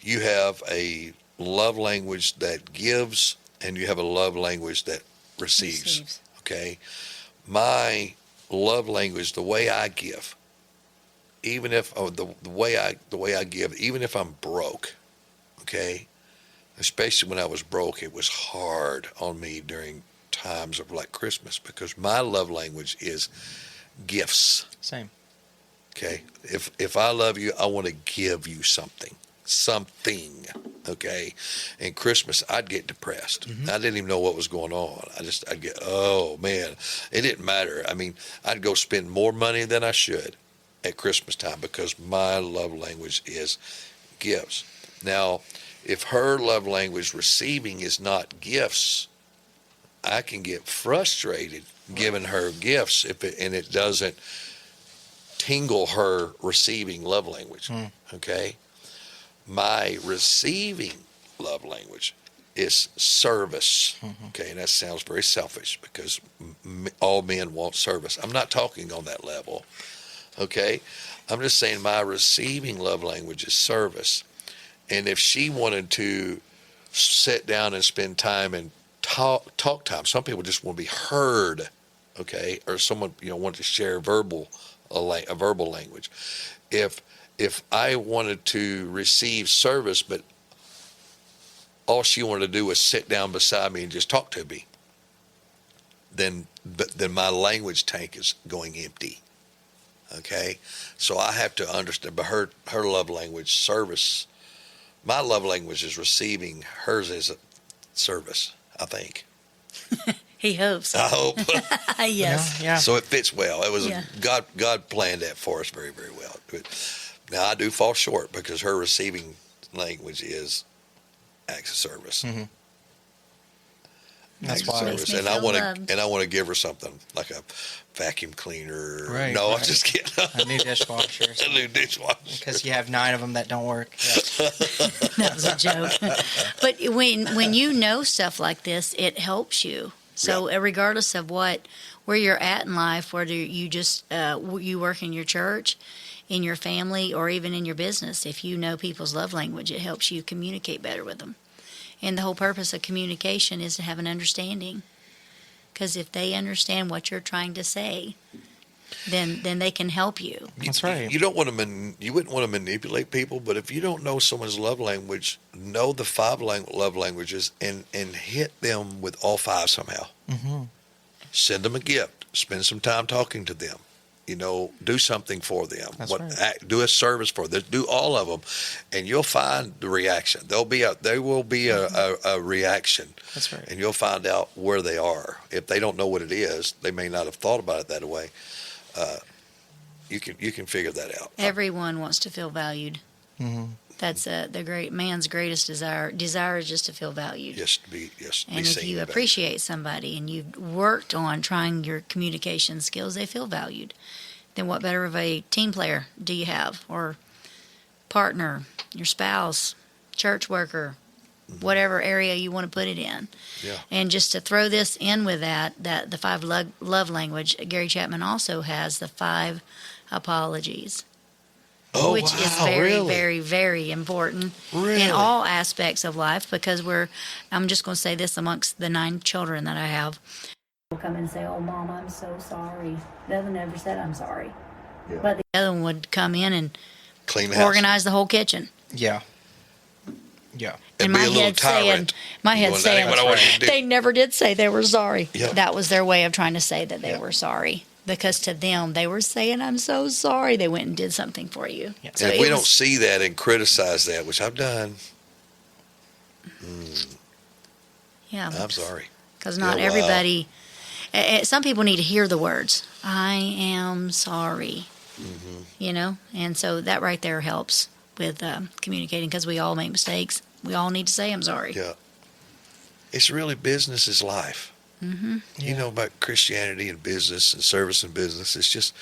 You have a love language that gives, and you have a love language that receives. Okay. My love language, the way I give, even if the way I give, even if I'm broke, okay, especially when I was broke, it was hard on me during times of like Christmas because my love language is gifts. Same. Okay, if I love you, I want to give you something. Okay, and Christmas I'd get depressed. I didn't even know what was going on. I'd get, oh man, it didn't matter. I mean, I'd go spend more money than I should at Christmas time because my love language is gifts. Now, if her love language receiving is not gifts, I can get frustrated giving her gifts and it doesn't tingle her receiving love language. Okay, my receiving love language is service. Okay, and that sounds very selfish because all men want service. I'm not talking on that level. Okay, I'm just saying my receiving love language is service. And if she wanted to sit down and spend time and talk time, some people just want to be heard, okay, or someone wanted to share a verbal language. If I wanted to receive service, but all she wanted to do was sit down beside me and just talk to me, then my language tank is going empty. Okay, so I have to understand. But her love language, service. My love language is receiving. Hers is service, I think. He hopes. I hope. Yes. Yeah. So it fits well. It was Yeah. God planned that for us very, very well. Now I do fall short because her receiving language is acts of service. That's Acts of why. service. Makes me And I feel want loved. to give her something like a vacuum cleaner. Right, No, I'm right. just kidding. A new dishwasher. A new dishwasher. Because you have 9 of them that don't work. Yeah. That was a joke. But when you know stuff like this, it helps you. So regardless of where you're at in life, whether you just you work in your church, in your family, or even in your business, if you know people's love language, it helps you communicate better with them. And the whole purpose of communication is to have an understanding. Because if they understand what you're trying to say, then they can help you. That's right. You don't want to. You wouldn't want to manipulate people, but if you don't know someone's love language, know the five love languages and hit them with all five somehow. Mm-hmm. Send them a gift. Spend some time talking to them. Do something for them. That's right. Do a service for them. Do all of them, and you'll find the reaction. There will be a reaction. That's right. And you'll find out where they are. If they don't know what it is, they may not have thought about it that way. You can figure that out. Everyone wants to feel valued. Mm-hmm. That's the great man's greatest desire. Desire is just to feel valued. Yes, to be And if seen you and valued. appreciate somebody and you've worked on trying your communication skills, they feel valued. Then what better of a team player do you have? Or partner, your spouse, church worker, whatever area you want to put it in. Yeah. And just to throw this in with that the five love language, Gary Chapman also has the 5 apologies. Oh, Which is wow, very, really? very, very important Really? in all aspects of life, because I'm just going to say this amongst the 9 children that I have. Will come and say, "Oh, Mom, I'm so sorry." The other one never said, "I'm sorry." Yeah. But the other one would come in and Clean the house. organize the whole kitchen. Yeah. Yeah. And And be a little tyrant. my head Going, "That saying, ain't what I want you to do." they never did say they were sorry. Yeah. That was their way of trying to say that they Yeah. were sorry. Because to them, they were saying, "I'm so sorry." They went and did something for you. Yeah. So And if it we don't was- see that and criticize that, which I've done, yeah, I'm sorry. because not Yeah, wow. everybody. Some people need to hear the words, "I am sorry." And so that right there helps with communicating, because we all make mistakes. We all need to say, "I'm sorry." Yeah. It's really business is life. Mm-hmm. You know about Christianity and business and service and business. It's just,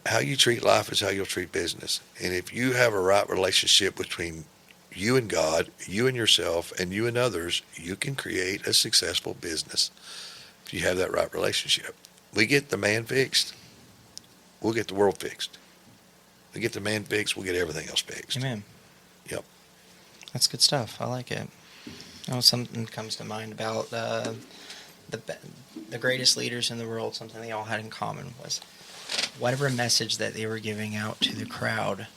how you treat life is how you'll treat business. And if you have a right relationship between you and God, you and yourself, and you and others, you can create a successful business if you have that right relationship. We get the man fixed, we'll get the world fixed. We get the man fixed, we'll get everything else fixed. Amen. Yep. That's good stuff. I like it. Something comes to mind about the greatest leaders in the world. Something they all had in common was whatever message that they were giving out to the crowd,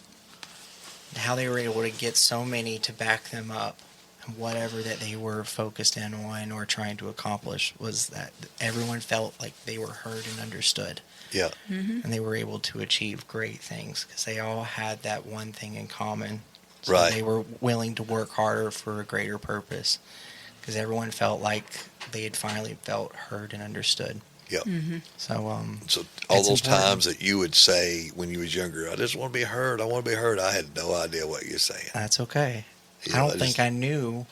how they were able to get so many to back them up, and whatever that they were focused in on or trying to accomplish, was that everyone felt like they were heard and understood. Yeah. Mm-hmm. And they were able to achieve great things because they all had that one thing in common. So Right. they were willing to work harder for a greater purpose because everyone felt like they had finally felt heard and understood. Yep. Mm-hmm. So, So all It's those important. times that you would say when you was younger, "I just want to be heard. I want to be heard." I had no idea what you're saying. that's okay. You I know, don't think I knew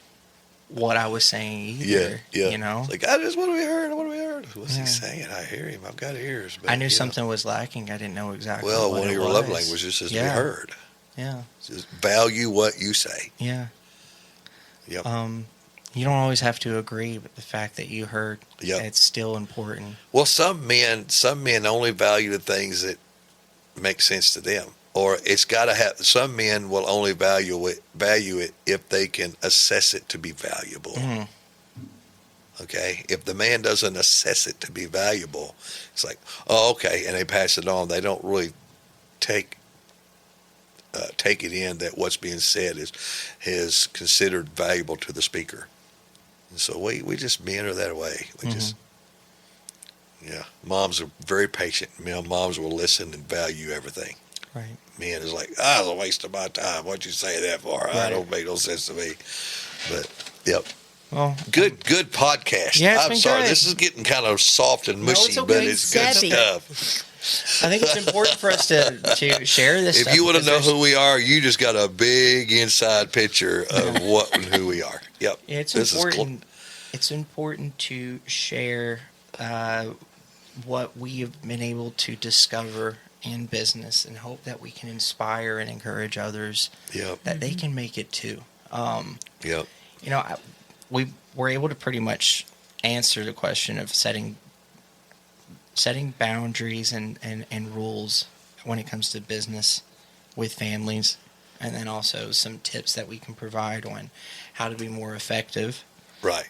what I was saying either. Yeah. You know? Like, I just want to be heard. I want to be heard. What's Yeah. he saying? I hear him. I've got ears. But, I knew you know. something was lacking. I didn't know exactly Well, what one of it your was. love languages is to be Yeah. heard. Yeah. Just value what you say. Yeah. Yep. You don't always have to agree, but the fact that you heard, Yep. it's still important. Well, some men only value the things that make sense to them, or it's got to have. Some men will only value it if they can assess it to be valuable. Mhm. Okay, if the man doesn't assess it to be valuable, it's like, oh, okay, and they pass it on. They don't really take it in that what's being said is considered valuable to the speaker. And so we just men are that way. We just, yeah. Moms are very patient. Moms will listen and value everything. Right. Men is like, it's a waste of my time. What'd you say that for? Right. I don't make no sense to me. But yep. Well, Good podcast. Yeah, it's I'm been sorry. good. This is getting kind of soft and No, mushy, it's okay. but it's good Sappy. stuff. I think it's important for us to share this If stuff you want to because know there's- who we are, you just got a big inside picture of what and who we are. Yep. Yeah, it's This is cool. important. It's important to share what we have been able to discover in business, and hope that we can inspire and encourage others Yep. that they can make it too. Yep. You know, we were able to pretty much answer the question of setting boundaries and rules when it comes to business with families. and then also some tips that we can provide on how to be more effective Right.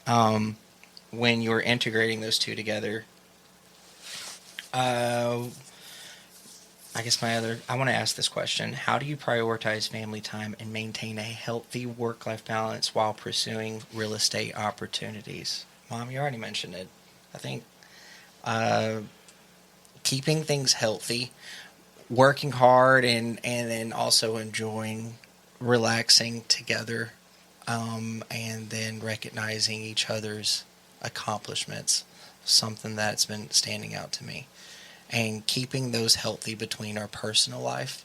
when you're integrating those two together. I guess I want to ask this question. How do you prioritize family time and maintain a healthy work-life balance while pursuing real estate opportunities? Mom, you already mentioned it. I think keeping things healthy, working hard, and then also enjoying relaxing together, and then recognizing each other's accomplishments, something that's been standing out to me. And keeping those healthy between our personal life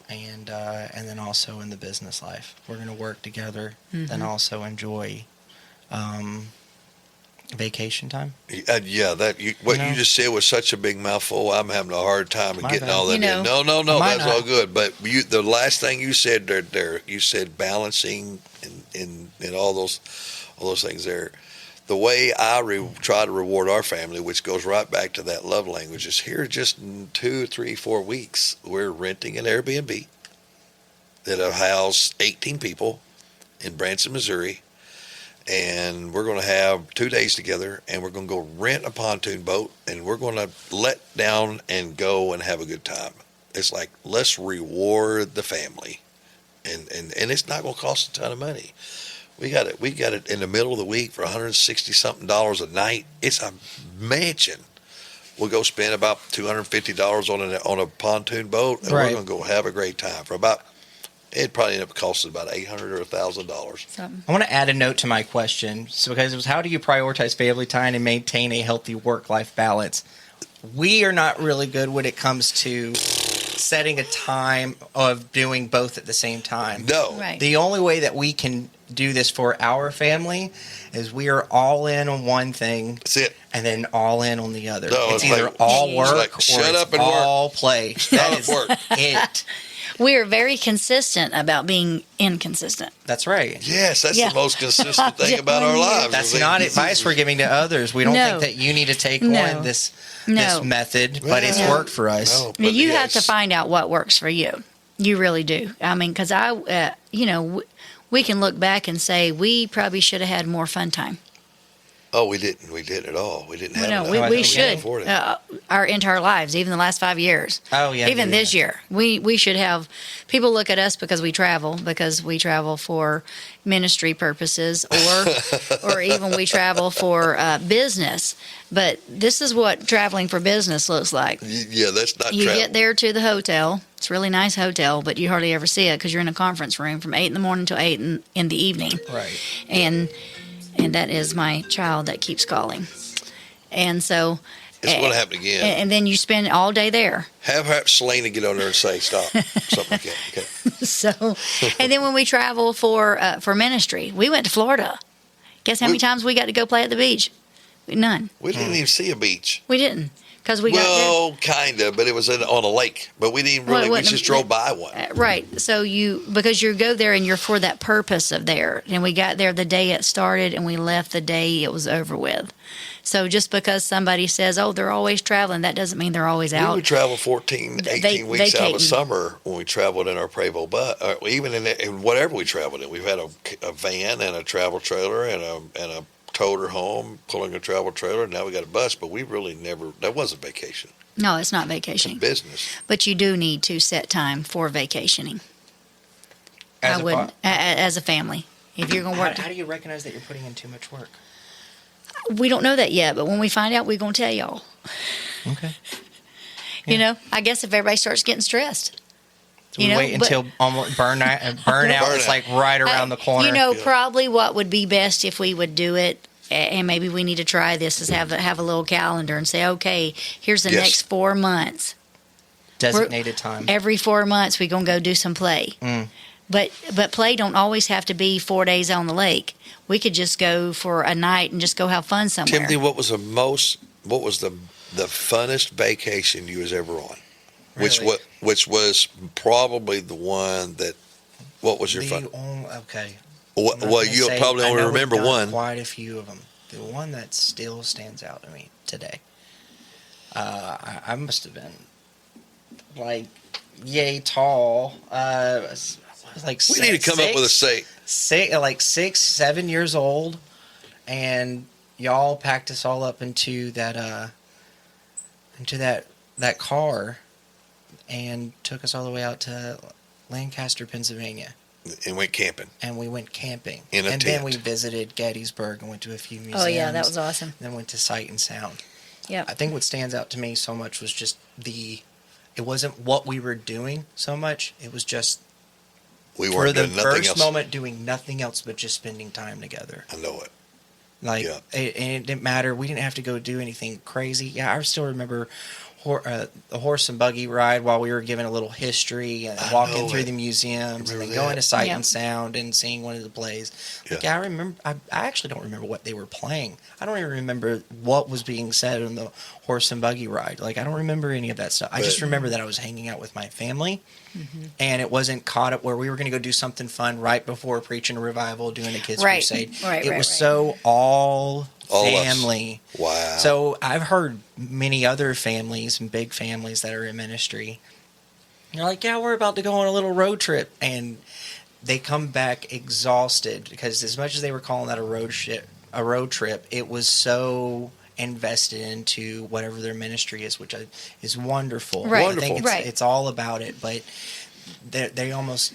and then also in the business life. We're going to work together, then also enjoy vacation time. Yeah, what you just said was such a big mouthful. I'm having a hard time My getting bad. all that You know. in. No, Might that's not. all good. But the last thing you said there, you said balancing and all those things there. The way I try to reward our family, which goes right back to that love language, is here just in 2, 3, 4 weeks, we're renting an Airbnb that'll house 18 people in Branson, Missouri. And we're going to have 2 days together, and we're going to go rent a pontoon boat, and we're going to let down and go and have a good time. It's like, let's reward the family. And it's not going to cost a ton of money. We got it in the middle of the week for $160 something a night. It's a mansion. We'll go spend about $250 on a pontoon boat, and Right. we're going to go have a great time for about. It'd probably end up costing about $800 or $1,000. Something. I want to add a note to my question. So because it was, how do you prioritize family time and maintain a healthy work-life balance? We are not really good when it comes to setting a time of doing both at the same time. No, Right. The only way that we can do this for our family is we are all in on one thing that's it. and then all in on the other. No, it's it's either like- all it's work like, or shut it's up and work. all play. That up, is work. it. We are very consistent about being inconsistent. That's right. Yes, that's Yeah. the most consistent thing about our lives. That's is that- not advice we're giving to others. We don't No. think that you need to take No. on this No. method, but it's No. worked for us. No, but You have to yes. find out what works for you. You really do. I mean, because we can look back and say we probably should have had more fun time. Oh, we didn't. We didn't at all. We didn't have No, enough. I we can't should. afford it. Our entire lives, even the last 5 years. Oh, yeah. Even yeah. this year, we should have. People look at us because we travel for ministry purposes, or even we travel for business. But this is what traveling for business looks like. Yeah, that's not You travel. get there to the hotel. It's a really nice hotel, but you hardly ever see it because you're in a conference room from 8 in the morning till 8 in the evening. Right. And that is my child that keeps calling. And so, It's going to happen again. and then you spend all day there. Have Selena get on there and say stop, something like that. Okay. So, and then when we travel for ministry, we went to Florida. Guess how many times we got to go play at the beach? None. We didn't even see a beach. We didn't because we got Well, kind of, but it was on a lake. But we didn't Well, it really. We wasn't just a- drove by one. there. Right. So because you go there and you're for that purpose of there. And we got there the day it started and we left the day it was over with. So just because somebody says, oh, they're always traveling, that doesn't mean they're always We out. would travel 14, 18 They- weeks out of vacating. a summer when we traveled in our Prevost bus, even in whatever we traveled in. We've had a van and a travel trailer and a toter home pulling a travel trailer. Now we got a bus, but we really never. That wasn't vacation. No, it's not It's vacationing. business. But you do need to set time for vacationing. As I a would, fa- as a family. If you're going to work, how do you recognize that you're putting in too much work? we don't know that yet, but when we find out, we're going to tell y'all. Okay. You know, I guess if everybody starts getting stressed. So we You know, wait but- until almost burnout is Burnout. like right around the corner. You know, Yeah. probably what would be best if we would do it, and maybe we need to try this, is have a little calendar and say, okay, here's the Yes. next 4 months. designated time. Every 4 months, we're going to go do some play. Mm. But play don't always have to be 4 days on the lake. We could just go for a night and just go have fun somewhere. Timothy, what was the funnest vacation you was ever on? Really? Which was probably the one that. What was your fun? Okay. Well, I'm not well gonna you say- probably I only know we've remember done one. Quite a few of them. The one that still stands out to me today. I must have been like yay tall. I was like, We need to come up with a like 6, 7 years old, and y'all packed us all up into that car, and took us all the way out to Lancaster, Pennsylvania. and went camping. And we went camping. In a and tent. then we visited Gettysburg and went to a few museums. Oh yeah, that was awesome. Then went to Sight and Sound. Yeah. I think what stands out to me so much was just it wasn't what we were doing so much. It was just We for weren't the doing nothing first else. moment doing nothing else but just spending time together. I know it. Like, Yeah. and it didn't matter. We didn't have to go do anything crazy. Yeah, I still remember the horse and buggy ride while we were given a little history and I walking know through it. the museums and Remember then going that. to Sight Yeah. and Sound and seeing one of the plays. Like, Yeah. I remember. I actually don't remember what they were playing. I don't even remember what was being said on the horse and buggy ride. Like, I don't remember any of that stuff. I just But- remember that I was hanging out with my family. And it wasn't caught up where we were going to go do something fun right before preaching a revival, doing a kids' Right. crusade. Right, It right, was right. so all All us. family. Wow. So I've heard many other families and big families that are in ministry. They're like, yeah, we're about to go on a little road trip, and they come back exhausted because as much as they were calling that a road trip, it was so invested into whatever their ministry is, which is wonderful. Right. I think Right. it's all about it, but they almost.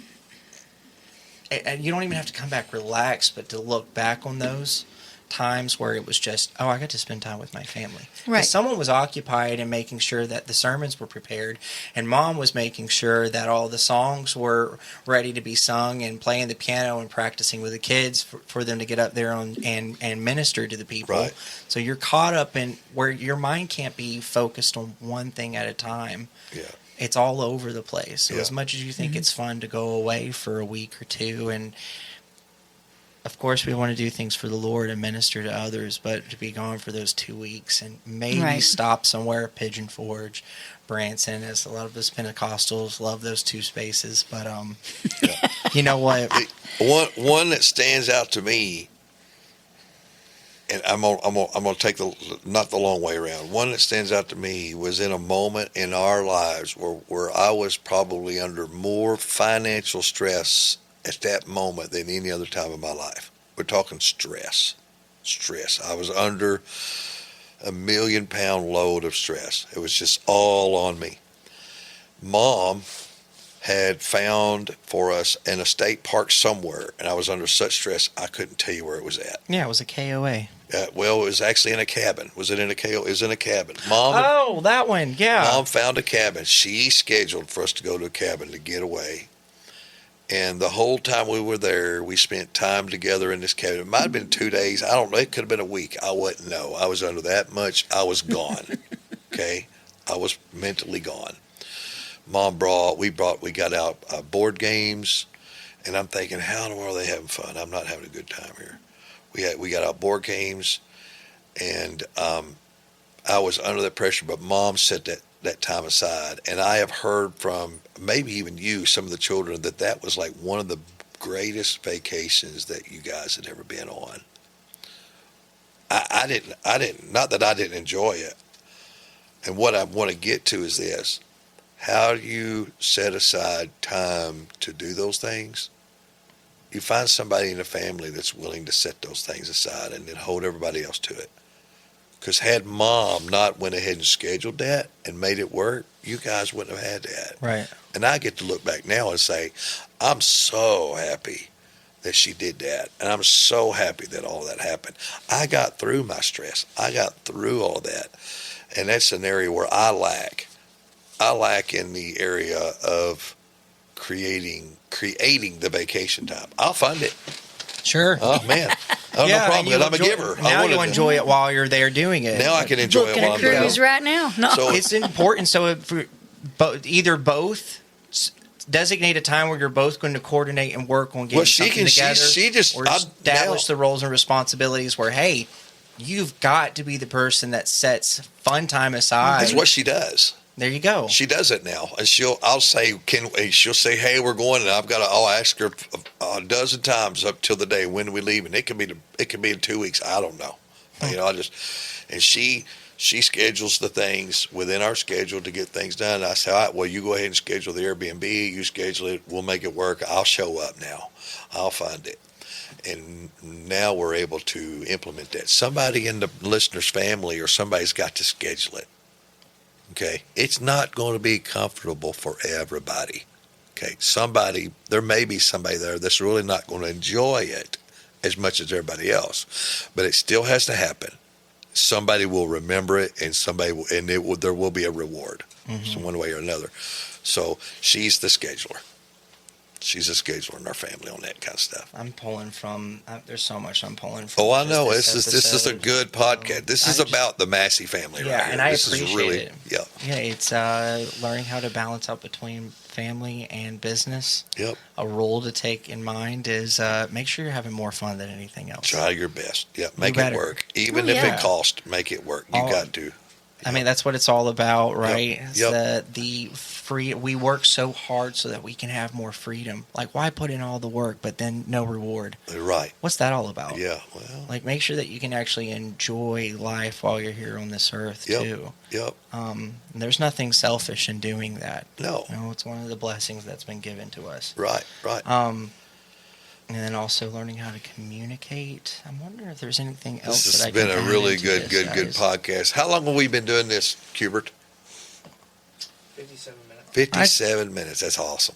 And you don't even have to come back relaxed, but to look back on those times where it was just, oh, I got to spend time with my family. 'Cause Right. someone was occupied in making sure that the sermons were prepared, and mom was making sure that all the songs were ready to be sung and playing the piano and practicing with the kids for them to get up there and minister to the people. Right. So you're caught up in where your mind can't be focused on one thing at a time. Yeah. It's all over the place. So Yeah. as much as you think it's fun to go away for a week or two, and of course we want to do things for the Lord and minister to others, but to be gone for those 2 weeks and maybe Right. stop somewhere at Pigeon Forge, Branson, as a lot of us Pentecostals love those two spaces. But you know what? One that stands out to me, and I'm gonna take not the long way around. One that stands out to me was in a moment in our lives where I was probably under more financial stress at that moment than any other time in my life. We're talking stress. I was under a 1,000,000-pound load of stress. It was just all on me. Mom had found for us an estate park somewhere, and I was under such stress I couldn't tell you where it was at. Yeah, it was a KOA. Well, it was actually in a cabin. Was it in a KO? It was in a cabin. Mom Oh, that one. Yeah. Mom found a cabin. She scheduled for us to go to a cabin to get away. And the whole time we were there, we spent time together in this cabin. It might have been 2 days. I don't know. It could have been a week. I wouldn't know. I was under that much. I was gone. Okay? I was mentally gone. We got out board games, and I'm thinking, how in the world are they having fun? I'm not having a good time here. We got out board games, and I was under that pressure, but Mom set that time aside. And I have heard from maybe even you, some of the children, that was like one of the greatest vacations that you guys had ever been on. I didn't, not that I didn't enjoy it. And what I want to get to is this. How do you set aside time to do those things? You find somebody in the family that's willing to set those things aside and then hold everybody else to it. Because had Mom not went ahead and scheduled that and made it work, you guys wouldn't have had that. Right. And I get to look back now and say, I'm so happy that she did that. And I'm so happy that all that happened. I got through my stress. I got through all that. And that's an area where I lack. I lack in the area of creating the vacation time. I'll fund it. Sure. Oh, man. I have no problem with it. I'm a giver. Now I you wanted to- enjoy it while you're there doing it. Now I can enjoy Booking it while a I'm there. cruise right now. No. So It's important. So either both designate a time where you're both going to coordinate and work on getting Well, she something can- she- together, she just- or establish the roles and responsibilities. Where hey, you've got to be the person that sets fun time aside. that's what she does. There you go. She does it now, and I'll say, she'll say, hey, we're going, and I'll ask her a dozen times up till the day when we leave, and it could be in 2 weeks. I don't know, and she She schedules the things within our schedule to get things done. I say, all right, well, you go ahead and schedule the Airbnb. You schedule it. We'll make it work. I'll show up now. I'll find it. And now we're able to implement that. Somebody in the listener's family or somebody's got to schedule it. Okay? It's not going to be comfortable for everybody. Okay? There may be somebody there that's really not going to enjoy it as much as everybody else. But it still has to happen. Somebody will remember it, and there will be a reward, so one way or another. So she's the scheduler. She's a scheduler in our family on that kind of stuff. I'm pulling from. There's so much I'm pulling from. Oh, I know. This is a good podcast. This is about the Massey family, right? Yeah, and I this appreciate is really, it. Yeah. Yeah, it's learning how to balance out between family and business. Yep. A rule to take in mind is make sure you're having more fun than anything else. Try your best. Yeah, make it better. work. Even if it costs, make it work. You got to. I mean, that's what it's all about, right? Yep. The free. We work so hard so that we can have more freedom. Like, why put in all the work but then no reward? Right. What's that all about? Yeah. Well. Like, make sure that you can actually enjoy life while you're here on this earth too. Yep. There's nothing selfish in doing that. No. You know, it's one of the blessings that's been given to us. Right. And then also learning how to communicate. I'm wondering if there's anything else This that I has can been a add really into good this, guys. podcast. How long have we been doing this, Cubert? 57 minutes. 57 minutes. That's awesome.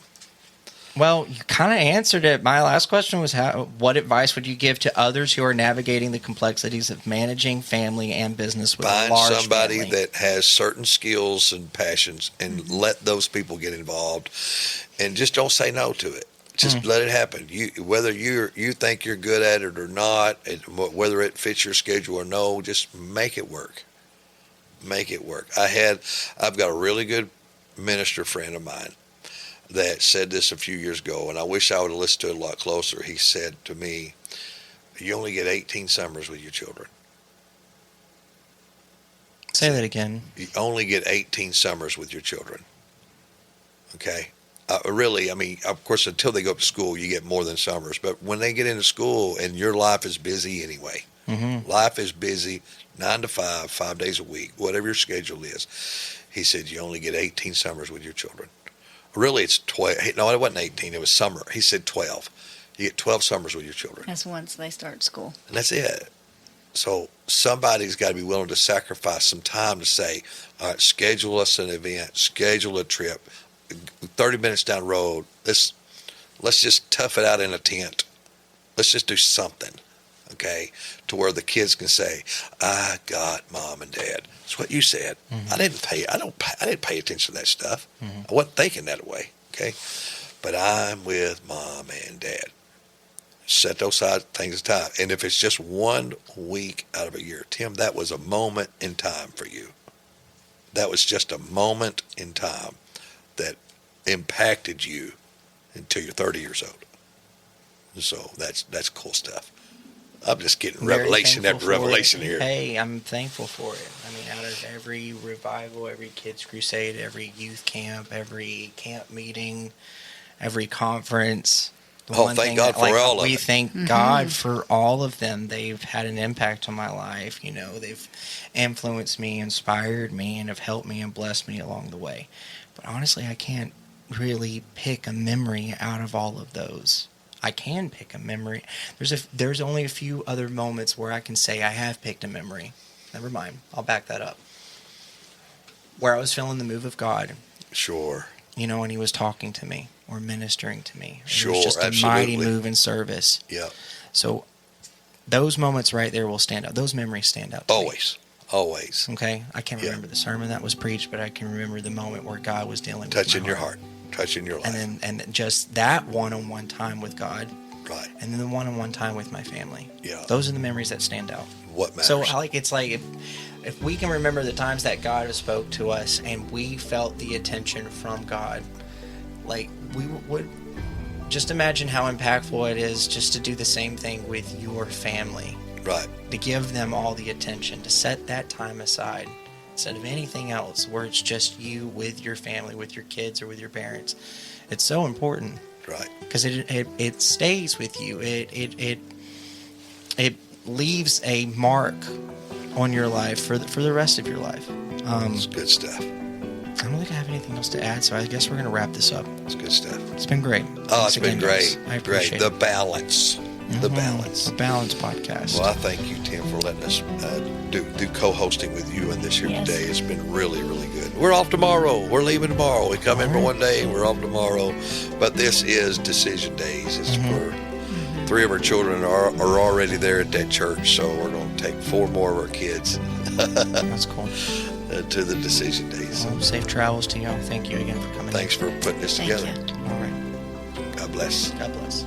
Well, you kind of answered it. My last question was, what advice would you give to others who are navigating the complexities of managing family and business with a Find large somebody family? that has certain skills and passions and let those people get involved, and just don't say no to it. Just let it happen. Whether you think you're good at it or not, whether it fits your schedule or no, just make it work. Make it work. I've got a really good minister friend of mine that said this a few years ago, and I wish I would have listened to it a lot closer. He said to me, "You only get 18 summers with your children." Say that again. You only get 18 summers with your children. Okay? Really, I mean, of course, until they go to school, you get more than summers. But when they get into school, and your life is busy anyway, life is busy, 9 to 5, 5 days a week, whatever your schedule is. He said, you only get 18 summers with your children. Really, it's 12. No, it wasn't 18. It was summer. He said 12. You get 12 summers with your children. That's once they start school. And that's it. So somebody's got to be willing to sacrifice some time to say, all right, schedule us an event, schedule a trip, 30 minutes down the road, let's just tough it out in a tent. Let's just do something, okay, to where the kids can say, I got mom and dad. That's what you said. I didn't pay attention to that stuff. I wasn't thinking that way, okay? But I'm with mom and dad. Set those things aside. And if it's just 1 week out of a year, Tim, that was a moment in time for you. That was just a moment in time that impacted you until you're 30 years old. So that's cool stuff. I'm just getting Very revelation thankful after for revelation it. here. Hey, I'm thankful for it. I mean, out of every revival, every kids crusade, every youth camp, every camp meeting, every conference. Thank God for all of we it. thank God for all of them. They've had an impact on my life. You know, they've influenced me, inspired me, and have helped me and blessed me along the way. But honestly, I can't really pick a memory out of all of those. I can pick a memory. There's only a few other moments where I can say I have picked a memory. Never mind. I'll back that up. Where I was feeling the move of God. Sure. You know, and he was talking to me or ministering to me. It Sure, was just a mighty move in service. Yeah. So those moments right there will stand out. Those memories stand out to me. Always. Okay? I can't remember the sermon that was preached, but I can remember the moment where God was dealing with Touching my your heart. Touching your life. And just that one-on-one time with God. Right. And then the one-on-one time with my family. Yeah. Those are the memories that stand out. What matters? So it's like if we can remember the times that God has spoke to us and we felt the attention from God, like we would just imagine how impactful it is just to do the same thing with your family. Right. To give them all the attention, to set that time aside instead of anything else where it's just you with your family, with your kids or with your parents. It's so important. Right. Because it stays with you. It leaves a mark on your life for the rest of your life. It's good stuff. I don't think I have anything else to add, so I guess we're going to wrap this up. It's good stuff. It's been great. Oh, Thanks it's been again, guys. great. I appreciate The it. balance. The Mhm. balance. The Balance Podcast. Well, I thank you, Tim, for letting us do co-hosting with you in this here Yes. today. It's been really, really good. We're off tomorrow. We're leaving tomorrow. We come in for All right. one day, we're off tomorrow. But this is Decision Days. It's for 3 of our children are already there at that church, so we're going to take 4 more of our kids That's cool. to the Decision Days. Well, safe travels to y'all. Thank you again for coming. Thanks for putting this Thank together. you. All right. God bless. God bless.